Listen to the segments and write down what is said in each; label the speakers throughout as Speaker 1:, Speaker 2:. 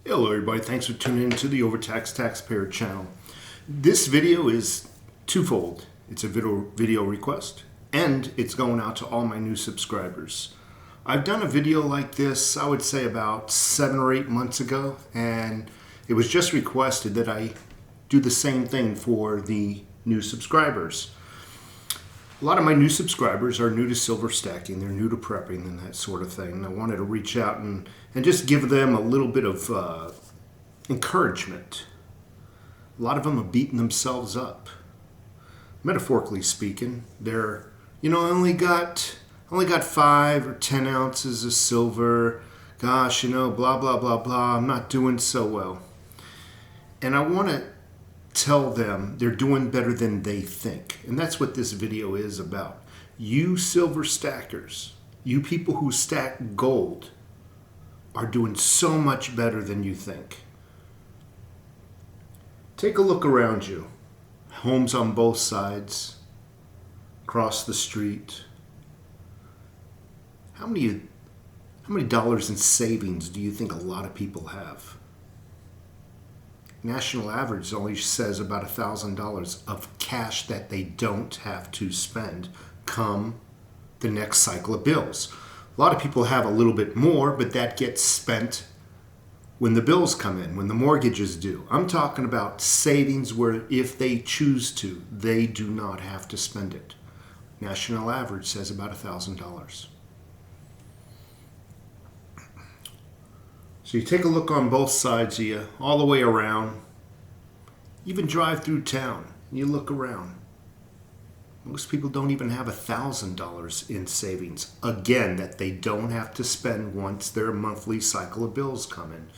Speaker 1: Hello everybody, thanks for tuning in to the Overtaxed Taxpayer channel. This video is twofold. It's a video request and it's going out to all my new subscribers. I've done a video like this, I would say about 7 or 8 months ago, and it was just requested that I do the same thing for the new subscribers. A lot of my new subscribers are new to silver stacking, they're new to prepping and that sort of thing. I wanted to reach out and just give them a little bit of encouragement. A lot of them have beaten themselves up. Metaphorically speaking, they're, I only got 5 or 10 ounces of silver. Gosh, blah, blah, blah, blah. I'm not doing so well. And I want to tell them they're doing better than they think. And that's what this video is about. You silver stackers, you people who stack gold, are doing so much better than you think. Take a look around you. Homes on both sides, across the street. How many dollars in savings do you think a lot of people have? National average only says about $1,000 of cash that they don't have to spend come the next cycle of bills. A lot of people have a little bit more, but that gets spent when the bills come in, when the mortgage is due. I'm talking about savings where if they choose to, they do not have to spend it. National average says about $1,000. So you take a look on both sides of you, all the way around. Even drive through town, you look around. Most people don't even have $1,000 in savings, again, that they don't have to spend once their monthly cycle of bills come in.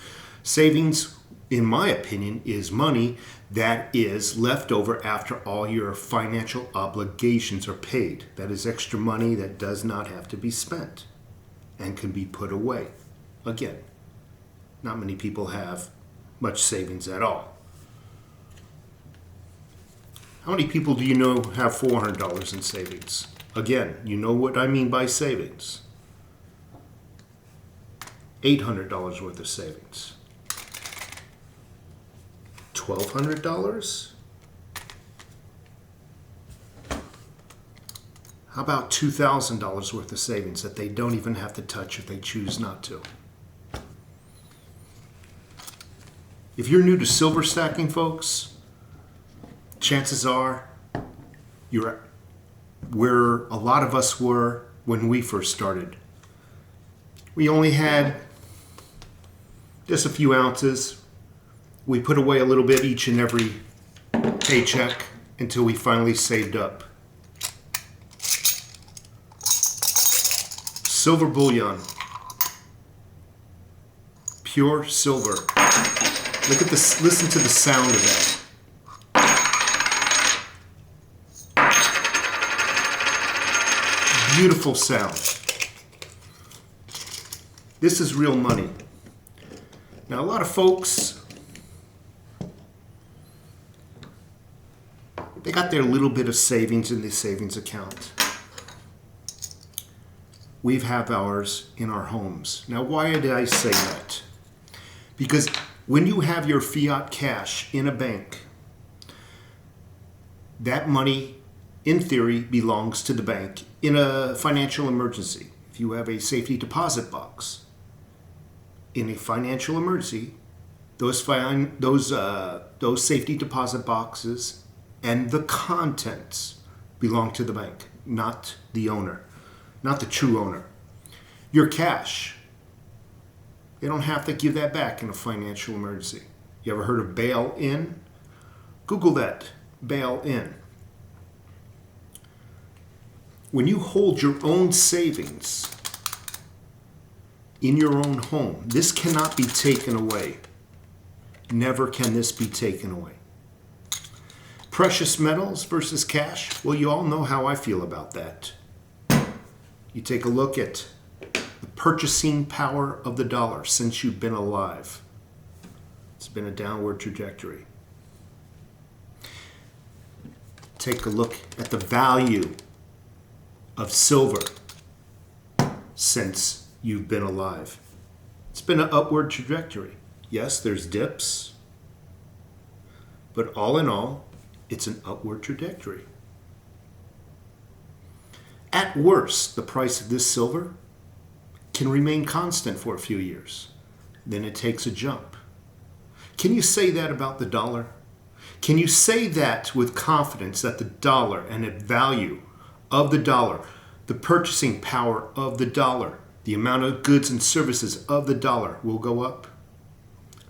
Speaker 1: Savings, in my opinion, is money that is left over after all your financial obligations are paid. That is extra money that does not have to be spent and can be put away. Again, not many people have much savings at all. How many people do you know have $400 in savings? Again, you know what I mean by savings. $800 worth of savings. $1,200? How about $2,000 worth of savings that they don't even have to touch if they choose not to? If you're new to silver stacking, folks, chances are you're where a lot of us were when we first started. We only had just a few ounces. We put away a little bit each and every paycheck until we finally saved up. Silver bullion. Pure silver. Look at this, listen to the sound of that. Beautiful sound. This is real money. Now, a lot of folks, they got their little bit of savings in the savings account. We have ours in our homes. Now, why did I say that? Because when you have your fiat cash in a bank, that money, in theory, belongs to the bank in a financial emergency. If you have a safety deposit box, in a financial emergency, those safety deposit boxes and the contents belong to the bank, not the owner, not the true owner. Your cash, they don't have to give that back in a financial emergency. You ever heard of bail-in? Google that, bail-in. When you hold your own savings in your own home, this cannot be taken away. Never can this be taken away. Precious metals versus cash, well, you all know how I feel about that. You take a look at the purchasing power of the dollar since you've been alive. It's been a downward trajectory. Take a look at the value of silver since you've been alive. It's been an upward trajectory. Yes, there's dips, but all in all, it's an upward trajectory. At worst, the price of this silver can remain constant for a few years. Then it takes a jump. Can you say that about the dollar? Can you say that with confidence that the dollar and the value of the dollar, the purchasing power of the dollar, the amount of goods and services of the dollar will go up?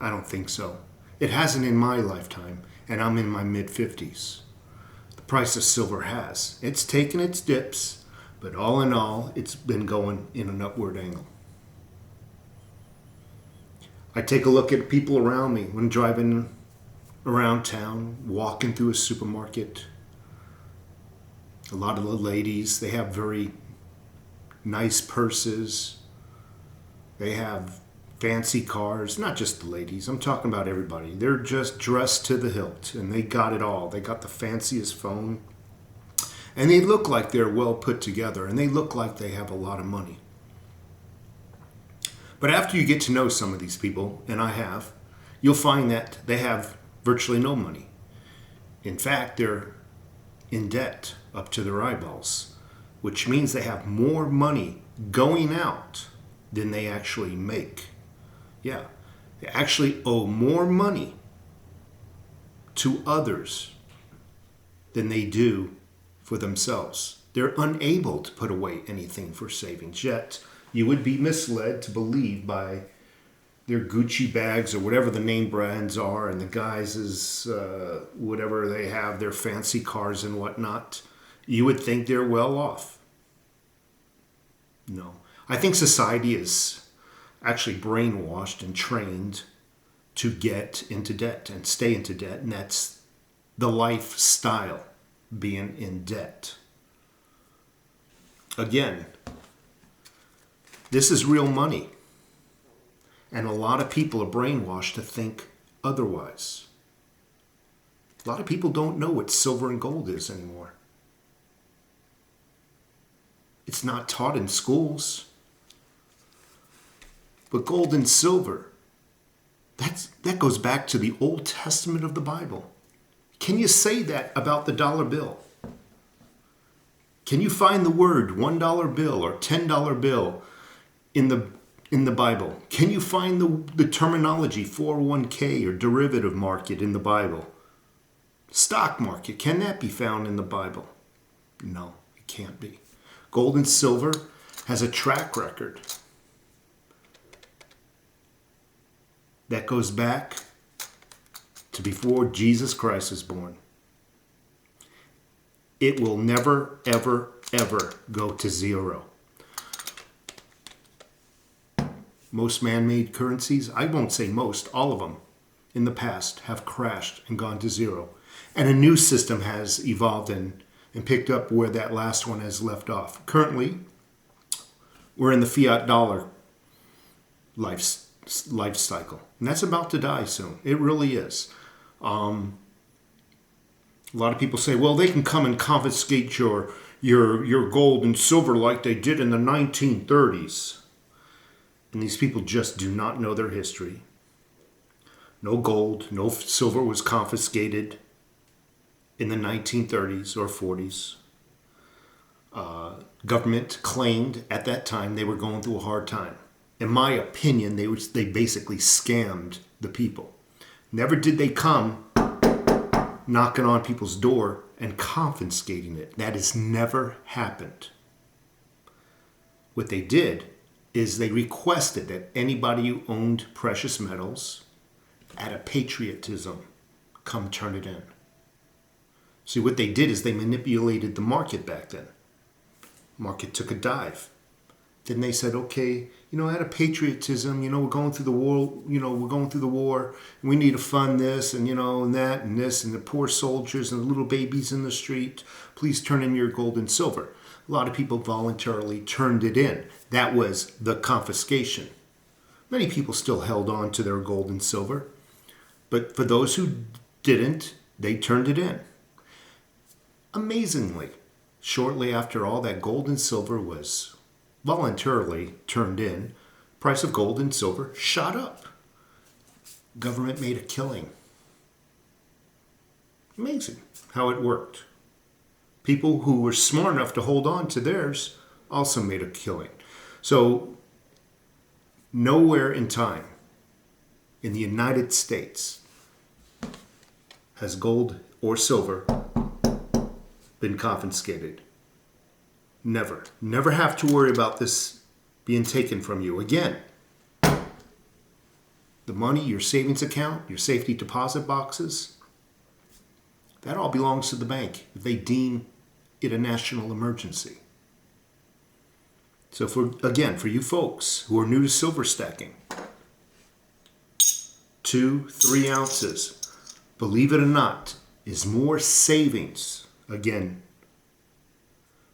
Speaker 1: I don't think so. It hasn't in my lifetime, and I'm in my mid-50s. The price of silver has. It's taken its dips, but all in all, it's been going in an upward angle. I take a look at people around me when driving around town, walking through a supermarket. A lot of the ladies, they have very nice purses. They have fancy cars, not just the ladies. I'm talking about everybody. They're just dressed to the hilt, and they got it all. They got the fanciest phone, and they look like they're well put together, and they look like they have a lot of money. But after you get to know some of these people, and I have, you'll find that they have virtually no money. In fact, they're in debt up to their eyeballs, which means they have more money going out than they actually make. Yeah, they actually owe more money to others than they do for themselves. They're unable to put away anything for savings, yet you would be misled to believe by their Gucci bags or whatever the name brands are, and the guys' whatever they have, their fancy cars and whatnot, you would think they're well off. No. I think society is actually brainwashed and trained to get into debt and stay into debt, and that's the lifestyle, being in debt. Again, this is real money, and a lot of people are brainwashed to think otherwise. A lot of people don't know what silver and gold is anymore. It's not taught in schools. But gold and silver, that goes back to the Old Testament of the Bible. Can you say that about the dollar bill? Can you find the word $1 bill or $10 bill in the Bible? Can you find the terminology 401k or derivative market in the Bible? Stock market, can that be found in the Bible? No, it can't be. Gold and silver has a track record that goes back to before Jesus Christ was born. It will never, ever, ever go to zero. Most man-made currencies, I won't say most, all of them, in the past have crashed and gone to zero. And a new system has evolved and picked up where that last one has left off. Currently, we're in the fiat dollar life cycle. And that's about to die soon. It really is. A lot of people say, well, they can come and confiscate your gold and silver like they did in the 1930s. And these people just do not know their history. No gold, no silver was confiscated in the 1930s or 40s. Government claimed at that time they were going through a hard time. In my opinion, they basically scammed the people. Never did they come knocking on people's door and confiscating it. That has never happened. What they did is they requested that anybody who owned precious metals, out of patriotism, come turn it in. See, what they did is they manipulated the market back then. Market took a dive. Then they said, okay, out of patriotism, we're going through the war, and we need to fund this, and that, and this, and the poor soldiers and the little babies in the street. Please turn in your gold and silver. A lot of people voluntarily turned it in. That was the confiscation. Many people still held on to their gold and silver, but for those who didn't, they turned it in. Amazingly, shortly after all that gold and silver was voluntarily turned in, price of gold and silver shot up. government made a killing. Amazing how it worked. People who were smart enough to hold on to theirs also made a killing. So nowhere in time in the United States has gold or silver been confiscated. Never. Never have to worry about this being taken from you again. The money, your savings account, your safety deposit boxes, that all belongs to the bank if they deem it a national emergency. So for you folks who are new to silver stacking, 2-3 ounces, believe it or not, is more savings. Again,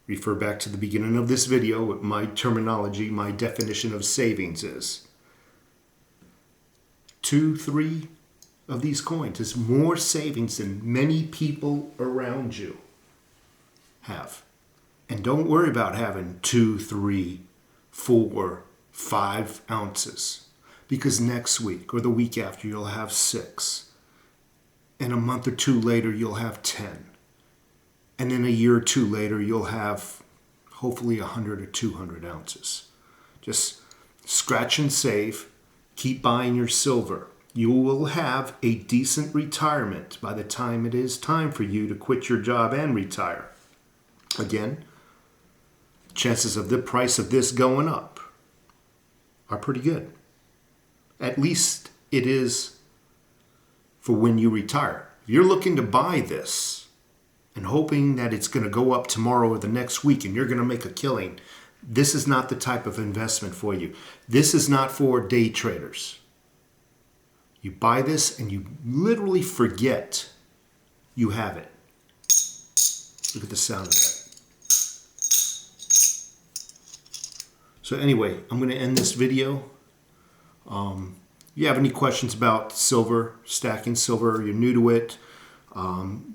Speaker 1: refer back to the beginning of this video with my terminology, my definition of savings is 2-3 of these coins is more savings than many people around you have. And don't worry about having 2, 3, 4, 5 ounces, because next week or the week after you'll have 6, and a month or 2 later you'll have 10, and then a year or 2 later you'll have hopefully 100 or 200 ounces. Just scratch and save, keep buying your silver. You will have a decent retirement by the time it is time for you to quit your job and retire. Again, chances of the price of this going up are pretty good. At least it is for when you retire. If you're looking to buy this and hoping that it's going to go up tomorrow or the next week and you're going to make a killing, this is not the type of investment for you. This is not for day traders. You buy this and you literally forget you have it. Look at the sound of that. So anyway, I'm going to end this video. If you have any questions about silver, stacking silver, you're new to it,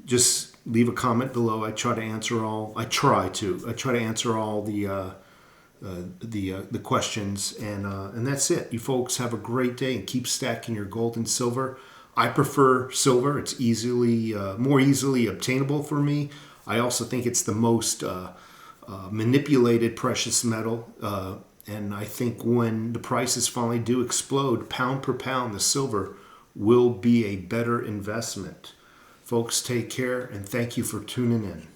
Speaker 1: just leave a comment below. I try to answer all the questions, and that's it. You folks have a great day and keep stacking your gold and silver. I prefer silver. It's more easily obtainable for me. I also think it's the most manipulated precious metal, and I think when the prices finally do explode, pound per pound, the silver will be a better investment. Folks, take care, and thank you for tuning in.